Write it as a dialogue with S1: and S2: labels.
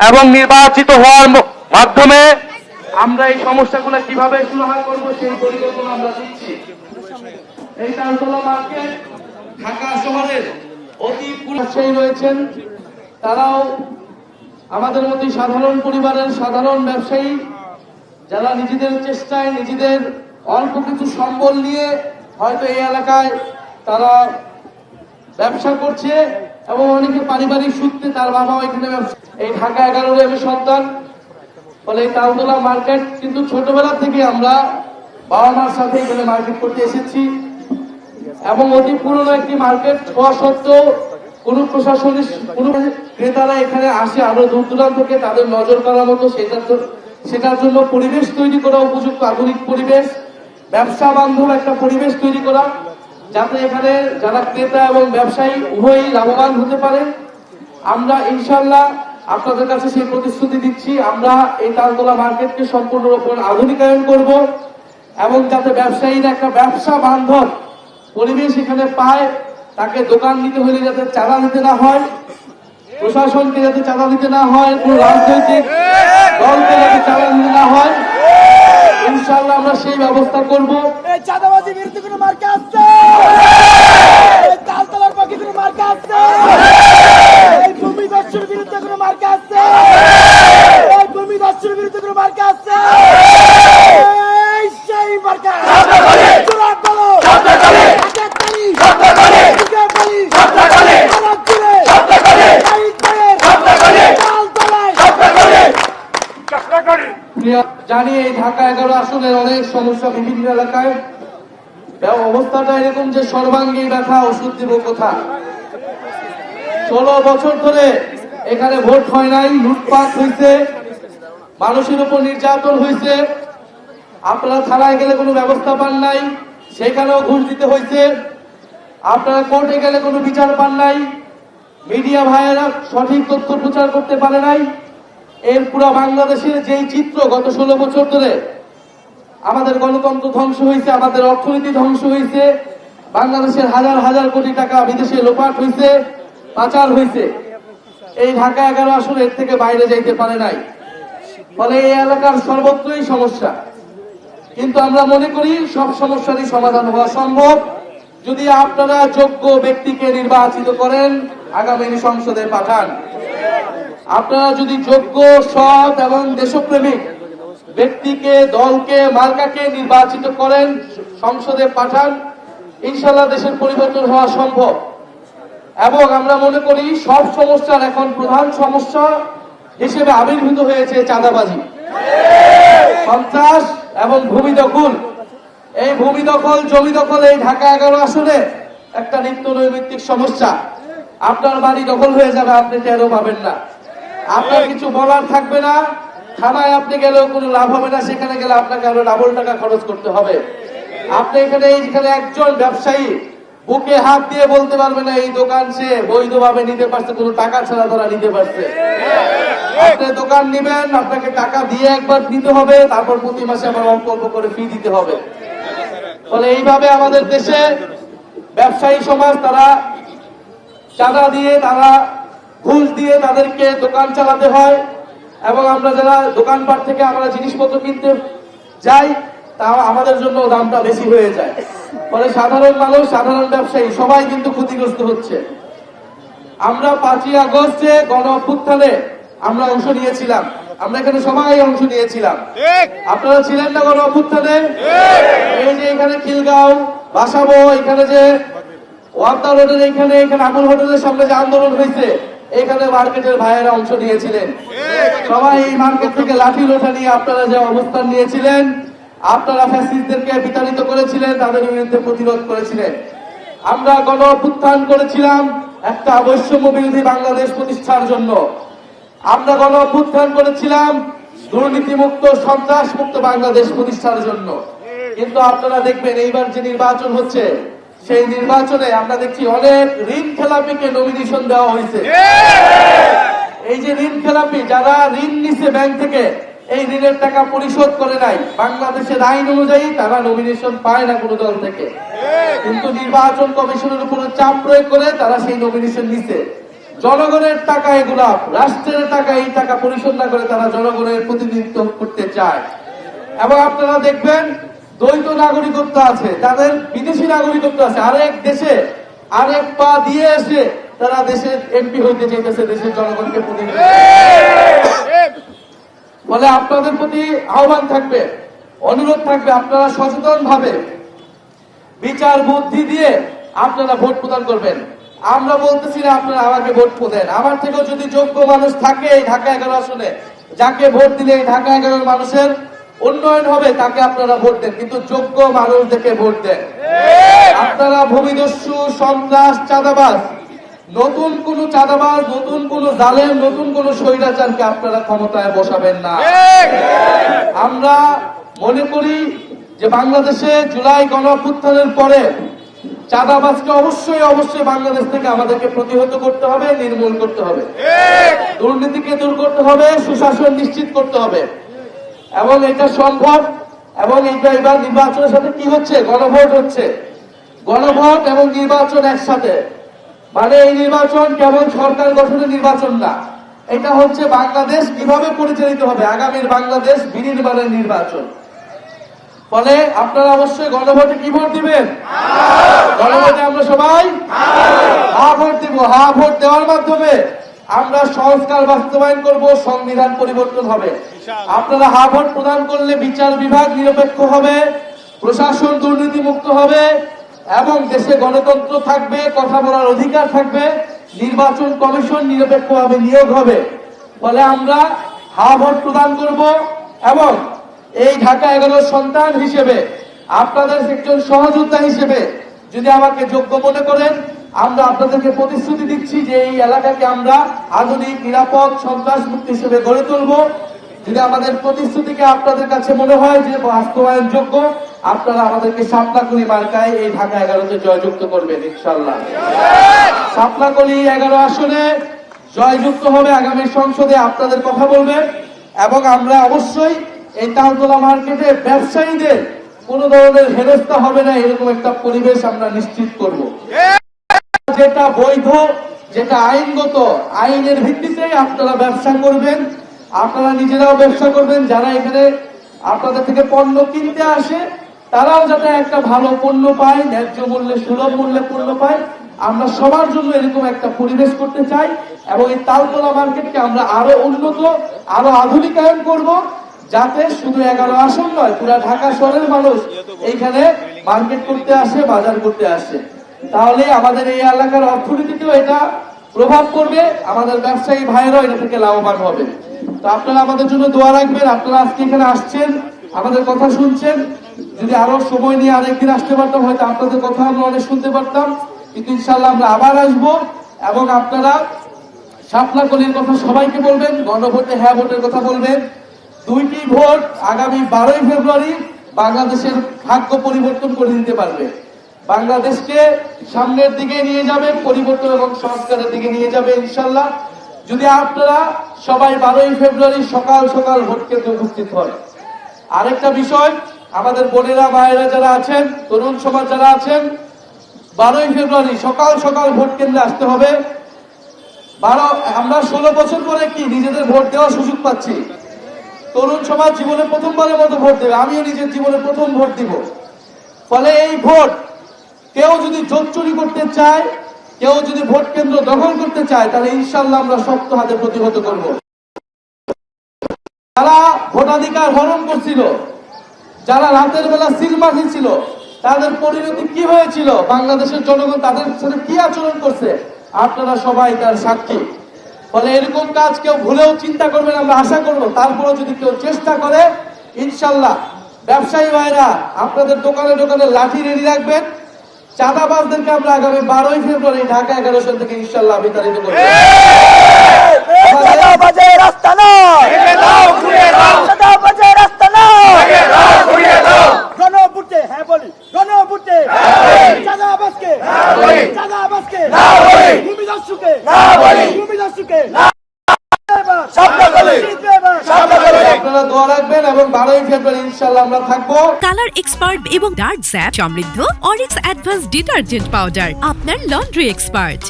S1: এবং নির্বাচিত হওয়ার মাধ্যমে আমরা এই সমস্যাগুলো কিভাবে সমাধান করব সেই পরিকল্পনা আমরা দিচ্ছি। এই তালতলা মার্কেট ঢাকা শহরের অতি পুরুষালী রয়েছেন, তারাও আমাদের মতো সাধারণ পরিবারের সাধারণ ব্যবসায়ী, যারা নিজেদের চেষ্টায় নিজেদের অল্প কিছু সম্বল নিয়ে হয়তো এই এলাকায় তারা ব্যবসা করছে এবং অনেকে পারিবারিক সূত্রে তার বাবাও এখানে এই ঢাকা 11 আমি সন্তান। ফলে এই তালতলা মার্কেট কিন্তু ছোটবেলা থেকে আমরা বাবা মার সাথে এখানে মার্কেট করতে এসেছি এবং অতি পুরনো একটি মার্কেট হওয়া সত্ত্বেও কোন প্রশাসনিক কোন ক্রেতারা এখানে আসে আরো দূর দূরান্ত থেকে, তাদের নজর করার মতো সেটার জন্য পরিবেশ তৈরি করা, উপযুক্ত আধুনিক পরিবেশ, ব্যবসা বান্ধব একটা পরিবেশ তৈরি করা, যাতে এখানে যারা ক্রেতা এবং ব্যবসায়ী উভয়ই লাভবান হতে পারে। আমরা ইনশাআল্লাহ আপনাদের কাছে সেই প্রতিশ্রুতি দিচ্ছি, আমরা এই তালতলা মার্কেটকে সম্পূর্ণরূপে আধুনিকায়ন করব এবং যাতে ব্যবসায়ীরা একটা ব্যবসা বান্ধব পরিবেশ এখানে পায়। তাকে দোকান নিতে হলে যাতে চাঁদা দিতে না হয়, প্রশাসনকে যাতে চাঁদা দিতে না হয়, কোন রাজনৈতিক দলকে যাতে চাঁদা দিতে না হয়, ইনশাআল্লাহ আমরা সেই ব্যবস্থা করব।
S2: চাঁদাবাজি বিরুদ্ধে কোনো মার্কা আছে? তালতলার পক্ষে কোনো মার্কা আছে? এই ভূমি দস্যুর বিরুদ্ধে কোনো মার্কা আছে? এই ভূমি দস্যুর বিরুদ্ধে কোনো মার্কা আছে? এই সেই মার্কা জোরাট বলো, একাত্তরি, দুর্গাপল্লী, আনাজপুরে, সাইদপুরে, তালতলায়।
S1: জানি এই ঢাকা 11 আসনের অনেক সমস্যা বিভিন্ন এলাকায়, অবস্থাটা এরকম যে সর্বাঙ্গী ব্যথা, ওষুধ দিব কোথা। 16 বছর ধরে এখানে ভোট হয় নাই, লুটপাট হয়েছে, মানুষের উপর নির্যাতন হয়েছে, আপনারা থানায় গেলে কোনো ব্যবস্থা পান নাই, সেখানেও ঘুষ দিতে হয়েছে, আপনারা কোর্টে গেলে কোনো বিচার পান নাই, মিডিয়া ভাইয়েরা সঠিক তথ্য প্রচার করতে পারে নাই। এর পুরো বাংলাদেশের যেই চিত্র গত 16 বছর ধরে আমাদের গণতন্ত্র ধ্বংস হয়েছে, আমাদের অর্থনীতি ধ্বংস হয়েছে, বাংলাদেশের হাজার হাজার কোটি টাকা বিদেশে লোপাট হয়েছে, পাচার হয়েছে, এই ঢাকা 11 আসলে এর থেকে বাইরে যাইতে পারে নাই। ফলে এই এলাকার সর্বত্রই সমস্যা, কিন্তু আমরা মনে করি সব সমস্যারই সমাধান হওয়া সম্ভব যদি আপনারা যোগ্য ব্যক্তিকে নির্বাচিত করেন, আগামী সংসদে পাঠান। আপনারা যদি যোগ্য, সৎ এবং দেশপ্রেমিক ব্যক্তিকে, দলকে, মার্কাকে নির্বাচিত করেন, সংসদে পাঠান, ইনশাআল্লাহ দেশের পরিবর্তন হওয়া সম্ভব। এবং আমরা মনে করি সব সমস্যার এখন প্রধান সমস্যা হিসেবে আবির্ভূত হয়েছে চাঁদাবাজি, সন্ত্রাস এবং ভূমি দখল। এই ভূমি দখল, জমি দখল এই ঢাকা 11 আসনে একটা নিত্য নৈমিত্তিক সমস্যা। আপনার বাড়ি দখল হয়ে যাবে, আপনি টেরও পাবেন না, আপনার কিছু বলার থাকবে না, থানায় আপনি গেলেও কোনো লাভ হবে না, সেখানে গেলে আপনাকে আরো ডাবল টাকা খরচ করতে হবে। আপনি এখানে একজন ব্যবসায়ী বুকে হাত দিয়ে বলতে পারবে না এই দোকান সে বৈধভাবে নিতে পারছে, কোনো টাকা ছাড়া তারা নিতে পারছে। আপনি দোকান নিবেন, আপনাকে টাকা দিয়ে একবার নিতে হবে, তারপর প্রতি মাসে আবার অল্প অল্প করে ফি দিতে হবে। ফলে এইভাবে আমাদের দেশে ব্যবসায়ী সমাজ তারা চাঁদা দিয়ে, তারা ঘুষ দিয়ে তাদেরকে দোকান চালাতে হয় এবং আমরা যারা দোকানপাট থেকে আমরা জিনিসপত্র কিনতে যাই তা আমাদের জন্য দামটা বেশি হয়ে যায়। ফলে সাধারণ মানুষ, সাধারণ ব্যবসায়ী সবাই কিন্তু ক্ষতিগ্রস্ত হচ্ছে। আমরা 5ই আগস্টে গণ অভ্যুত্থানে আমরা অংশ নিয়েছিলাম, আমরা এখানে সবাই অংশ নিয়েছিলাম, আপনারা ছিলেন না গণ অভ্যুত্থানে? এই যে এখানে খিলগাঁও, বাসাবো, এখানে যে ওয়ার্তা রোডের এখানে আমুল হোটেলের সামনে যে আন্দোলন হয়েছে, এখানে মার্কেটের ভাইয়েরা অংশ নিয়েছিলেন। সবাই এই মার্কেট থেকে লাঠি লোঠা নিয়ে আপনারা যে অবস্থান নিয়েছিলেন, আপনারা ফ্যাসিস্টদেরকে বিতাড়িত করেছিলেন, তাদের বিরুদ্ধে প্রতিরোধ করেছিলেন। আমরা গণ অভ্যুত্থান করেছিলাম একটা বৈষম্য বিরোধী বাংলাদেশ প্রতিষ্ঠার জন্য, আমরা গণ অভ্যুত্থান করেছিলাম দুর্নীতিমুক্ত, সন্ত্রাস মুক্ত বাংলাদেশ প্রতিষ্ঠার জন্য। কিন্তু আপনারা দেখবেন এইবার যে নির্বাচন হচ্ছে, সেই নির্বাচনে আমরা দেখছি অনেক ঋণ খেলাপিকে নমিনেশন দেওয়া হয়েছে। এই যে ঋণ খেলাপি, যারা ঋণ নিছে ব্যাংক থেকে, এই ঋণের টাকা পরিশোধ করে নাই, বাংলাদেশের আইন অনুযায়ী তারা নমিনেশন পায় না কোনো দল থেকে, কিন্তু নির্বাচন কমিশনের উপর চাপ প্রয়োগ করে তারা সেই নমিনেশন নিছে। জনগণের টাকা এগুলা, রাষ্ট্রের টাকা, এই টাকা পরিশোধ না করে তারা জনগণের প্রতিনিধিত্ব করতে চায়। এবং আপনারা দেখবেন দ্বৈত নাগরিকত্ব আছে, তাদের বিদেশি নাগরিকত্ব আছে, আরেক দেশে আরেক পা দিয়ে এসে তারা দেশের এমপি হইতে চাইতেছে, দেশের জনগণকে প্রতিনিধিত্ব। ফলে আপনাদের প্রতি আহ্বান থাকবে, অনুরোধ থাকবে, আপনারা সচেতন ভাবে বিচার বুদ্ধি দিয়ে আপনারা ভোট প্রদান করবেন। আমরা বলতেছি না আপনারা আমাকে ভোট দেন, আমার থেকেও যদি যোগ্য মানুষ থাকে এই ঢাকা 11 আসনে, যাকে ভোট দিলে এই ঢাকা 11 মানুষের উন্নয়ন হবে তাকে আপনারা ভোট দেন, কিন্তু যোগ্য মানুষ দেখে ভোট দেন। আপনারা ভূমিদস্যু, সন্ত্রাস, চাঁদাবাজ, নতুন কোন চাঁদাবাজ, নতুন কোন জালেম, নতুন কোন স্বৈরাচারকে আপনারা ক্ষমতায় বসাবেন না। আমরা মনে করি যে বাংলাদেশে জুলাই গণঅভ্যুত্থানের পরে চাঁদাবাজকে অবশ্যই বাংলাদেশ থেকে আমাদেরকে প্রতিহত করতে হবে, নির্মূল করতে হবে, দুর্নীতিকে দূর করতে হবে, সুশাসন নিশ্চিত করতে হবে। এবং এটা সম্ভব। এবং এইটা এবার নির্বাচনের সাথে কি হচ্ছে, গণভোট হচ্ছে। গণভোট এবং নির্বাচন একসাথে, মানে এই নির্বাচন কেবল সরকার গঠনের নির্বাচন না, এটা হচ্ছে বাংলাদেশ কিভাবে পরিচালিত হবে, আগামীর বাংলাদেশ বিনির্মাণের নির্বাচন। ফলে আপনারা অবশ্যই গণভোটে কি ভোট দিবেন? গণভোটে আমরা সবাই হা ভোট দিব। হা ভোট দেওয়ার মাধ্যমে আমরা সংস্কার বাস্তবায়ন করব, সংবিধান পরিবর্তন হবে। আপনারা হা ভোট প্রদান করলে বিচার বিভাগ নিরপেক্ষ হবে, প্রশাসন দুর্নীতি মুক্ত হবে এবং দেশে গণতন্ত্র থাকবে, কথা বলার অধিকার থাকবে, নির্বাচন কমিশন নিরপেক্ষভাবে নিয়োগ হবে। ফলে আমরা হা ভোট প্রদান করব এবং এই ঢাকা 11 সন্তান হিসেবে, আপনাদের একজন সহযোদ্ধা হিসেবে যদি আমাকে যোগ্য মনে করেন, আমরা আপনাদেরকে প্রতিশ্রুতি দিচ্ছি যে এই এলাকাকে আমরা আধুনিক, নিরাপদ, সন্ত্রাস মুক্ত হিসেবে গড়ে তুলব। যদি আমাদের প্রতিশ্রুতিকে আপনাদের কাছে মনে হয় যে বাস্তবায়ন যোগ্য, আপনারা আমাদেরকে শাপলাকলি মার্কায় এই ঢাকা 11-তে জয়যুক্ত করবেন ইনশাআল্লাহ। শাপলাকলি 11 আসনে জয়যুক্ত হবে, আগামী সংসদে আপনাদের কথা বলবেন এবং আমরা অবশ্যই এই তালতলা মার্কেটে ব্যবসায়ীদের কোন ধরনের হেনস্থা হবে না, এরকম একটা পরিবেশ আমরা নিশ্চিত করব। যেটা বৈধ, যেটা আইনগত, আইনের ভিত্তিতে আপনারা ব্যবসা করবেন, আপনারা নিজেরাও ব্যবসা করবেন। যারা এখানে আপনাদের থেকে পণ্য কিনতে আসে তারাও যাতে একটা ভালো পণ্য পায়, ন্যায্য মূল্যে, সুলভ মূল্যে পণ্য পায়, আমরা সবার জন্য এরকম একটা পরিবেশ করতে চাই। এবং এই তালতলা মার্কেটকে আমরা আরো উন্নত, আরো আধুনিকায়ন করব, যাতে শুধু 11 আসন নয়, পুরো ঢাকা শহরের মানুষ এইখানে মার্কেট করতে আসে, বাজার করতে আসে। তাহলে আমাদের এই এলাকার অর্থনীতিতেও এটা প্রভাব পড়বে, আমাদের ব্যবসায়ী ভাইরাও এটা থেকে লাভবান হবে। তো আপনারা আমাদের জন্য দোয়া রাখবেন। আপনারা আজকে এখানে আসছেন, আমাদের কথা শুনছেন। যদি আরো সময় নিয়ে আরেকদিন আসতে পারতাম, হয়তো আপনাদের কথা আমরা অনেক শুনতে পারতাম, কিন্তু ইনশাল্লাহ আমরা আবার আসবো। এবং আপনারা শাপলাকলির কথা সবাইকে বলবেন, গণভোটে হ্যাঁ ভোটের কথা বলবেন। 2টি ভোট আগামী 12 ফেব্রুয়ারি বাংলাদেশের ভাগ্য পরিবর্তন করে দিতে পারবে, বাংলাদেশকে সামনের দিকে নিয়ে যাবে, পরিবর্তন এবং সংস্কারের দিকে নিয়ে যাবে ইনশাল্লাহ। যদি আপনারা সবাই 12 ফেব্রুয়ারি সকাল সকাল ভোট কেন্দ্রে উপস্থিত হয়। আরেকটা বিষয়, আমাদের বোনেরা, মায়েরা যারা আছেন, তরুণ সমাজ যারা আছেন, 12 ফেব্রুয়ারি সকাল সকাল ভোট কেন্দ্রে আসতে হবে। আমরা 16 বছর পরে কি নিজেদের ভোট দেওয়ার সুযোগ পাচ্ছি। তরুণ সমাজ জীবনে প্রথমবারের মতো ভোট দেবে, আমিও নিজের জীবনে প্রথম ভোট দিব। ফলে এই ভোট কেউ যদি জোট চুরি করতে চায়, কেউ যদি ভোট কেন্দ্র দখল করতে চায়, তাহলে ইনশাল্লাহ আমরা শক্ত হাতে প্রতিহত করব। যারা ভোটাধিকার হরণ করছিল, যারা রাতের বেলা সিল মাখিয়েছিল, তাদের পরিণতি কি হয়েছিল, বাংলাদেশের জনগণ তাদের সাথে কি আচরণ করছে, আপনারা সবাই তার সাক্ষী। ফলে এরকম কাজ কেউ ভুলেও চিন্তা করবেন, আমরা আশা করবো। তারপরেও যদি কেউ চেষ্টা করে, ইনশাল্লাহ ব্যবসায়ী ভাইরা আপনাদের দোকানে দোকানে লাঠি রেডি রাখবেন। চাঁদাবাজদেরকে আমরা আগামী 12 ফেব্রুয়ারি ঢাকা 11 সন থেকে ইনশাল্লাহ বিতাড়িত করব।
S2: চাঁদাবাজের রাস্তা নয়, চাঁদাবাজের রাস্তা নয়, গণভোটে হ্যাঁ বলি, গণভোটে চাঁদাবাজকে, চাঁদাবাজকে ভূমিদস্যুকে, ভূমিদস্যুকে
S1: আপনারা দোয়া রাখবেন এবং 12 ফেব্রুয়ারি ইনশাল্লাহ আমরা থাকবো।
S3: কালার এক্সপার্ট এবং ডার্ক স্যাপ সমৃদ্ধ অরিক্স অ্যাডভান্স ডিটারজেন্ট পাউডার, আপনার লন্ড্রি এক্সপার্ট।